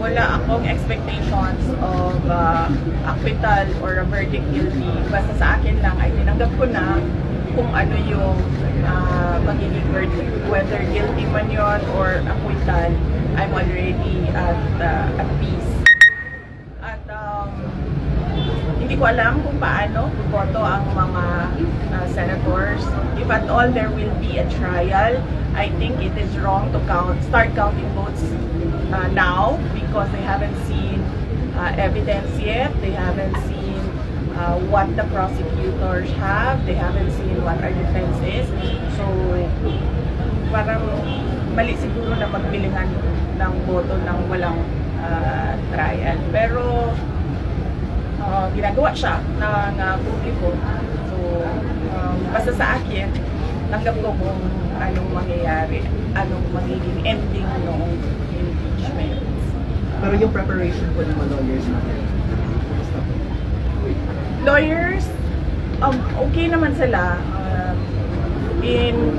wala akong expectations of acquittal or a verdict guilty. Basta sa akin lang ay tinanggap ko na kung ano yung magiging verdict. Whether guilty man yun or acquittal, I'm already at peace. At hindi ko alam kung paano boto ang mga senators. If at all there will be a trial, I think it is wrong to start counting votes now because they haven't seen evidence yet. They haven't seen what the prosecutors have. They haven't seen what our defense is. So, parang mali siguro na magbilingan ng boto ng walang trial. Pero, ginagawa siya ng publiko. So, basta sa akin, tanggap ko kung anong mangyayari, anong magiging ending ng impeachment. Pero yung preparation po ng mga lawyers natin? Lawyers, okay naman sila. In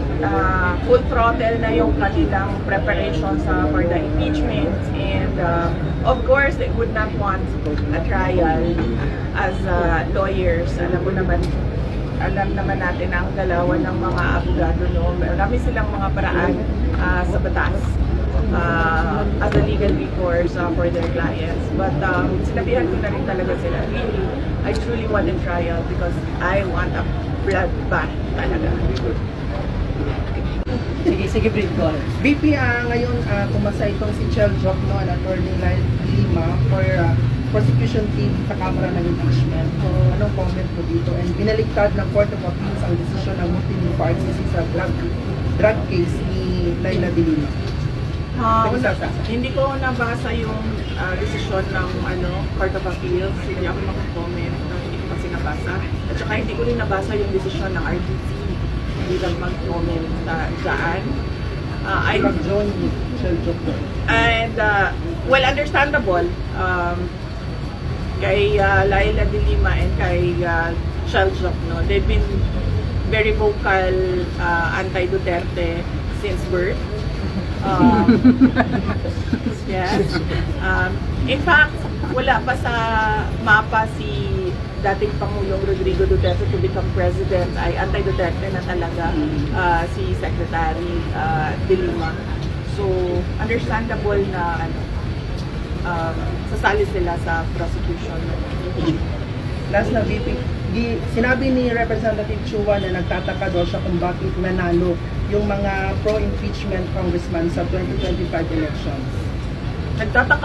full throttle na yung kanilang preparation for the impeachment, and of course they would not want a trial as lawyers. Alam naman natin ang galawan ng mga abogado, no? Marami silang mga paraan sa batas as a legal recourse for their clients. But sinabihan ko na rin talaga sila, really, I truly want a trial because I want a bloodbath talaga. Sige, brief ko. VP, ngayon kumasa itong si Chel Jokno and Attorney Lima for prosecution team sa Kamara ng Impeachment. So, anong comment mo dito? And binaliktad ng Court of Appeals ang desisyon ng multi-new parties sa drug case ni Laila de Lima. Hindi ko nabasa yung desisyon ng Court of Appeals. Hindi ako mag-comment. Hindi ko kasi nabasa. At saka hindi ko rin nabasa yung desisyon ng RTC. Hindi lang mag-comment dyan. And, well, understandable. Kay Laila de Lima and kay Chel Jokno, they've been very vocal anti-Duterte since birth. Yes. In fact, wala pa sa mapa si dating Pangulong Rodrigo Duterte to become president, ay anti-Duterte na talaga si Secretary de Lima. So, understandable na sasali sila sa prosecution. Last na, VP, sinabi ni Representative Chua na nagtataka daw siya kung bakit nanalo yung mga pro-impeachment congressman sa 2025 elections. Nagtataka